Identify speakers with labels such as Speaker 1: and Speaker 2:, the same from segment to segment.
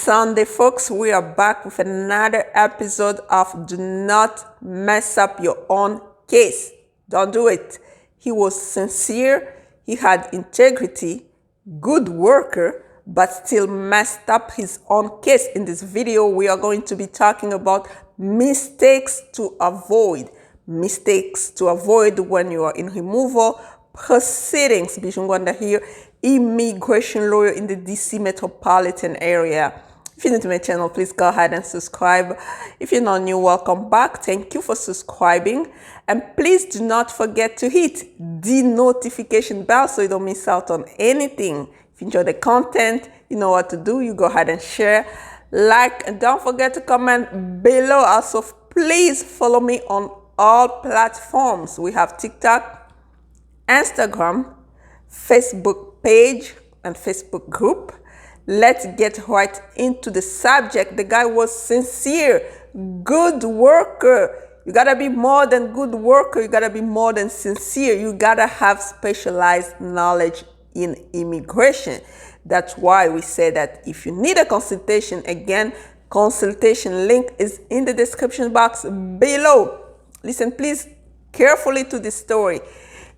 Speaker 1: Sunday, folks. We are back with another episode of Do Not Mess Up Your Own Case. Don't do it. He was sincere, he had integrity, good worker, but still messed up his own case. In this video, we are going to be talking about mistakes to avoid. Mistakes to avoid when you are in removal proceedings. Bijoux Ngwanda here, immigration lawyer in the DC metropolitan area. If you're new to my channel, please go ahead and subscribe. If you're not new, welcome back. Thank you for subscribing. And please do not forget to hit the notification bell so you don't miss out on anything. If you enjoy the content, you know what to do. You go ahead and share, like, and don't forget to comment below. Also, please follow me on all platforms. We have TikTok, Instagram, Facebook page, and Facebook group. Let's get right into the subject. The guy was sincere, good worker. You gotta be more than good worker. You gotta be more than sincere. You gotta have specialized knowledge in immigration. That's why we say that if you need a consultation, again, consultation link is in the description box below. Listen, please, carefully to this story.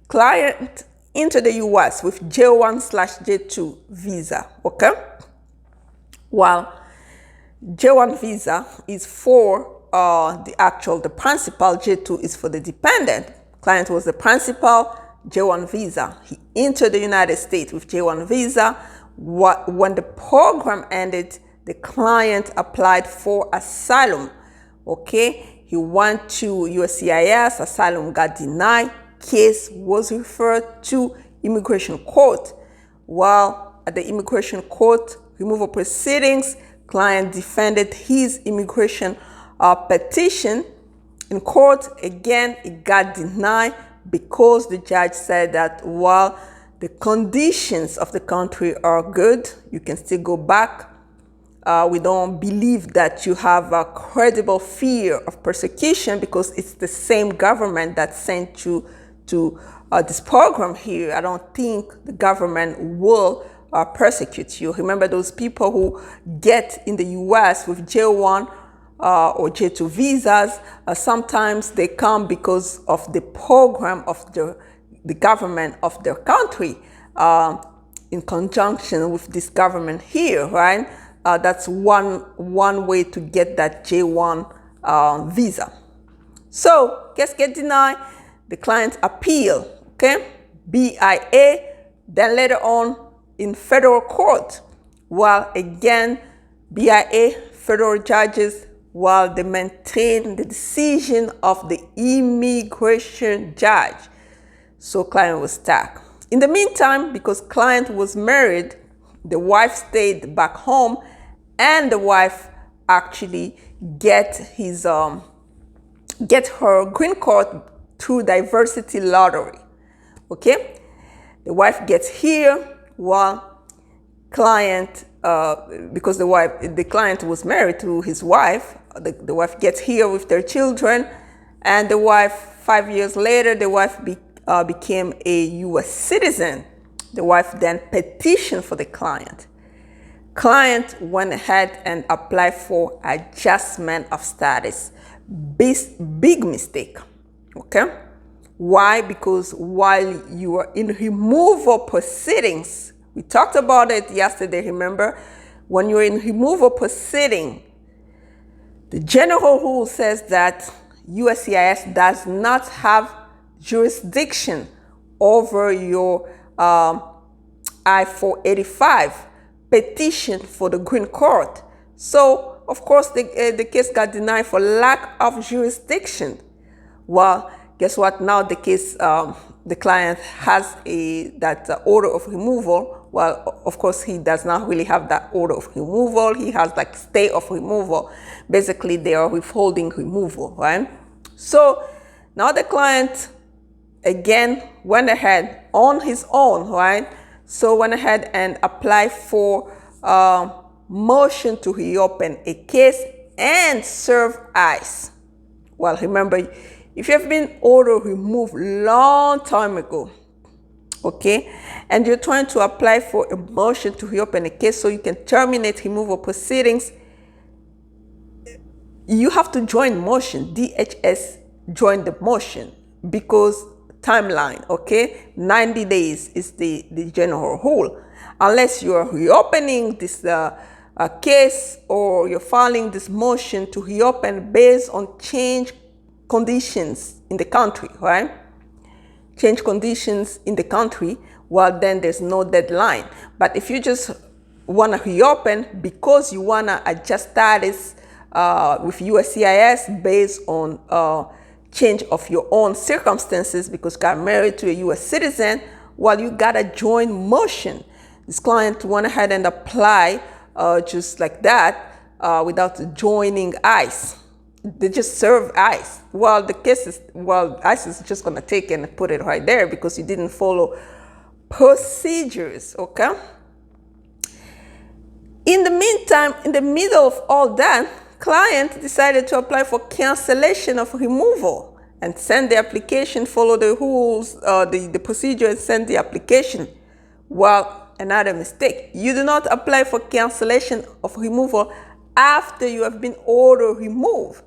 Speaker 1: Client into the U.S. with J1/J2 visa, okay? Well, J1 visa is for the principal, J2 is for the dependent. Client was the principal, J1 visa. He entered the United States with J1 visa. When the program ended, the client applied for asylum, okay? He went to USCIS, asylum got denied, case was referred to immigration court. While at the immigration court, removal proceedings, client defended his immigration petition in court. Again, it got denied because the judge said that while the conditions of the country are good, you can still go back. We don't believe that you have a credible fear of persecution because it's the same government that sent you to this program here. I don't think the government will persecute you. Remember those people who get in the U.S. with J1 or J2 visas, sometimes they come because of the program of the government of their country in conjunction with this government here, right? That's one way to get that J1 visa. So, case get denied, the client appeal, okay? BIA, then later on in federal court. While again, BIA, federal judges, while they maintain the decision of the immigration judge. So client was stuck. In the meantime, because client was married, the wife stayed back home and the wife actually get her green card through diversity lottery, okay? The wife gets here while client, because the client was married to his wife, the wife gets here with their children, and the wife, 5 years later, the wife became a U.S. citizen. The wife then petitioned for the client. Client went ahead and applied for adjustment of status. Big mistake, okay? Why? Because while you are in removal proceedings, we talked about it yesterday, remember? When you're in removal proceeding, the general rule says that USCIS does not have jurisdiction over your I-485 petition for the green card. So, of course, the case got denied for lack of jurisdiction. Well, guess what? Now the case, the client has that order of removal. Well, of course, he does not really have that order of removal. He has like stay of removal. Basically, they are withholding removal, right? So now the client, again, went ahead on his own, right? So went ahead and applied for motion to reopen a case and serve ICE. Well, remember, if you have been ordered removed long time ago, okay? And you're trying to apply for a motion to reopen a case so you can terminate removal proceedings, you have to join motion. DHS join the motion because timeline, okay? 90 days is the general rule. Unless you're reopening this case or you're filing this motion to reopen based on change conditions in the country, right? Change conditions in the country, well, then there's no deadline. But if you just want to reopen because you want to adjust status with USCIS based on change of your own circumstances because you got married to a US citizen, well, you got to join motion. This client went ahead and apply just like that without joining ICE. They just serve ICE. Well, the case is, well, ICE is just going to take and put it right there because you didn't follow procedures, okay? In the meantime, in the middle of all that, client decided to apply for cancellation of removal and send the application, follow the rules, the procedure, and send the application. Well, another mistake. You do not apply for cancellation of removal after you have been ordered removed.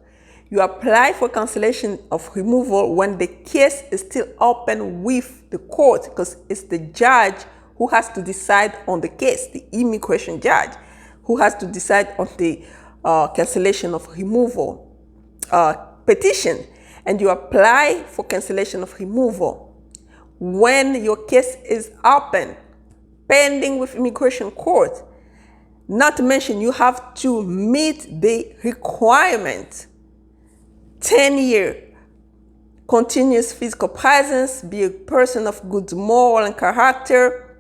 Speaker 1: You apply for cancellation of removal when the case is still open with the court because it's the judge who has to decide on the case, the immigration judge, who has to decide on the cancellation of removal petition. And you apply for cancellation of removal when your case is open, pending with immigration court. Not to mention, you have to meet the requirement. 10-year continuous physical presence, be a person of good moral and character.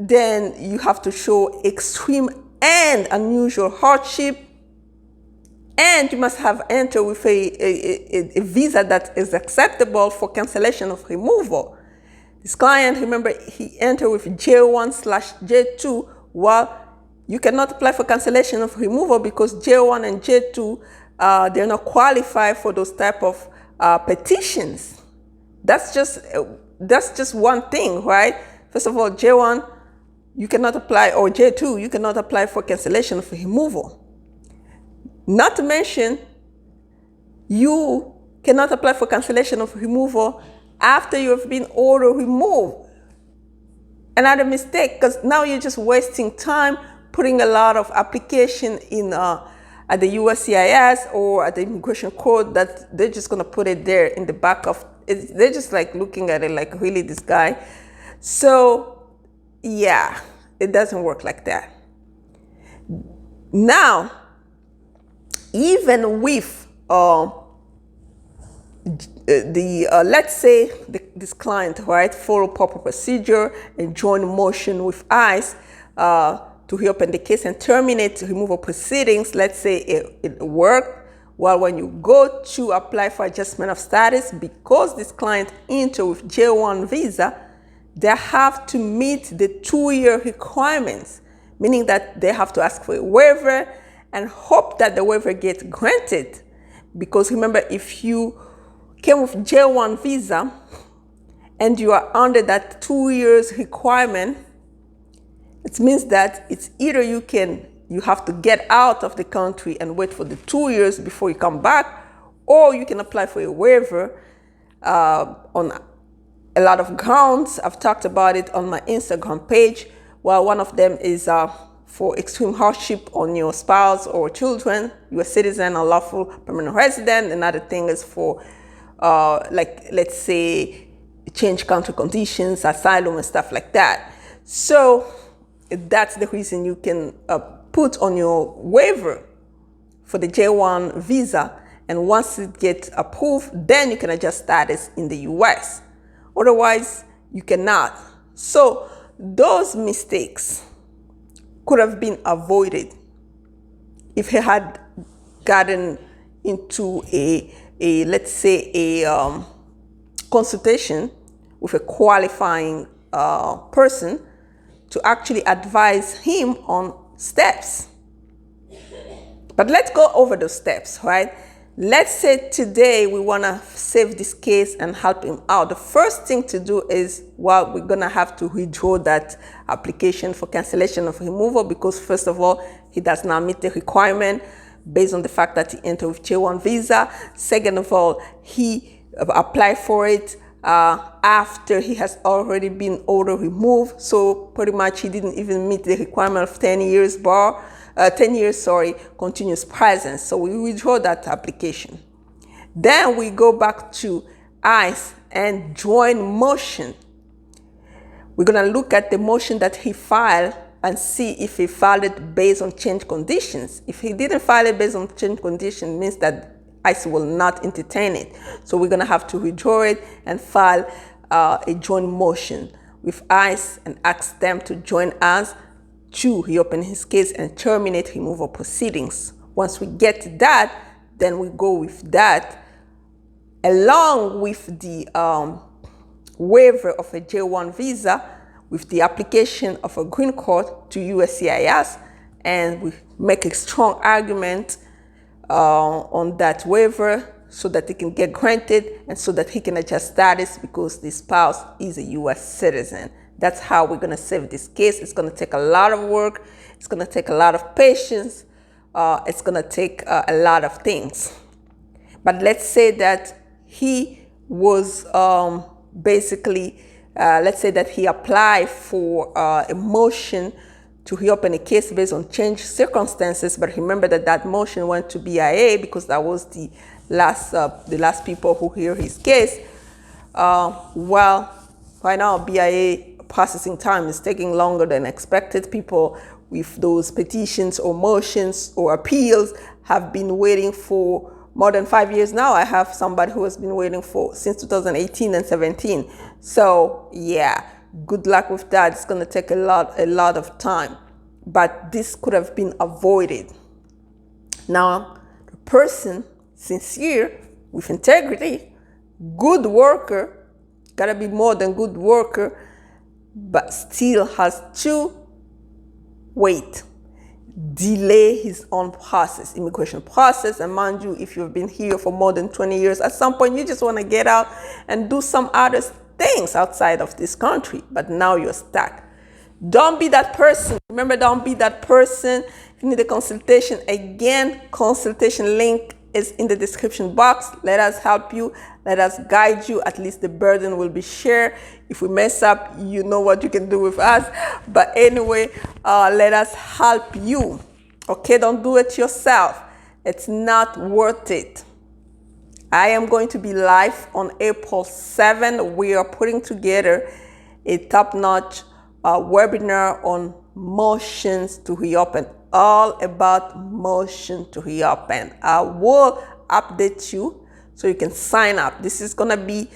Speaker 1: Then you have to show extreme and unusual hardship. And you must have entered with a visa that is acceptable for cancellation of removal. This client, remember, he entered with J1/J2. Well, you cannot apply for cancellation of removal because J1 and J2, they're not qualified for those type of petitions. That's just one thing, right? First of all, J1, you cannot apply, or J2, you cannot apply for cancellation of removal. Not to mention, you cannot apply for cancellation of removal after you have been ordered removed. Another mistake, because now you're just wasting time putting a lot of application in at the USCIS or at the immigration court that they're just going to put it there in the back of it. They're just like looking at it like, really, this guy? So yeah, it doesn't work like that. Now, even with let's say this client, right, follow proper procedure and join motion with ICE to reopen the case and terminate removal proceedings. Let's say it worked. Well, when you go to apply for adjustment of status, because this client entered with J1 visa, they have to meet the 2-year requirements, meaning that they have to ask for a waiver and hope that the waiver gets granted. Because remember, if you came with J1 visa and you are under that 2 years requirement, it means that it's either you have to get out of the country and wait for the 2 years before you come back, or you can apply for a waiver on a lot of grounds. I've talked about it on my Instagram page. Well, one of them is for extreme hardship on your spouse or children, you're a citizen or lawful permanent resident. Another thing is for, like, let's say, change country conditions, asylum, and stuff like that. So that's the reason you can put on your waiver for the J1 visa. And once it gets approved, then you can adjust status in the US. Otherwise, you cannot. So those mistakes could have been avoided if he had gotten into a let's say a consultation with a qualifying person to actually advise him on steps. But let's go over those steps, right? Let's say today we want to save this case and help him out. The first thing to do is, well, we're going to have to withdraw that application for cancellation of removal, because first of all, he does not meet the requirement based on the fact that he entered with J1 visa. Second of all, he applied for it after he has already been order removed. So pretty much he didn't even meet the requirement of 10 years bar. 10 years, continuous presence. So we withdraw that application. Then we go back to ICE and join motion. We're going to look at the motion that he filed and see if he filed it based on change conditions. If he didn't file it based on change conditions, it means that ICE will not entertain it. So we're going to have to withdraw it and file a joint motion with ICE and ask them to join us to reopen his case and terminate removal proceedings. Once we get to that, then we go with that along with the waiver of a J1 visa, with the application of a green card to USCIS, and we make a strong argument on that waiver so that it can get granted and so that he can adjust status because the spouse is a US citizen. That's how we're going to save this case. It's going to take a lot of work. It's going to take a lot of patience. It's going to take a lot of things. But let's say that he was basically, let's say that he applied for a motion to reopen a case based on changed circumstances. But remember that that motion went to BIA because that was the last people who hear his case. Well, right now BIA processing time is taking longer than expected. People with those petitions or motions or appeals have been waiting for more than 5 years now. I have somebody who has been waiting for since 2018 and 17. So yeah, good luck with that. It's going to take a lot of time, but this could have been avoided. Now, the person, sincere, with integrity, good worker, gotta be more than good worker, but still has to wait, delay his own process, immigration process. And mind you, if you've been here for more than 20 years, at some point you just want to get out and do some other things outside of this country, but now you're stuck. Don't be that person. Remember, don't be that person. If you need a consultation, again, consultation link is in the description box. Let us help you. Let us guide you. At least the burden will be shared. If we mess up, you know what you can do with us. But anyway, let us help you. Okay, don't do it yourself. It's not worth it. I am going to be live on April 7. We are putting together a top-notch webinar on motions to reopen, all about motion to reopen. I will update you so you can sign up. This is going to be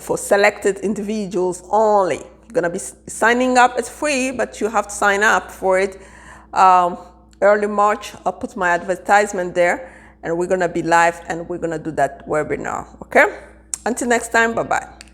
Speaker 1: for selected individuals only. You're going to be signing up. It's free, but you have to sign up for it. Early March, I'll put my advertisement there, and we're going to be live and we're going to do that webinar. Okay? Until next time, bye-bye.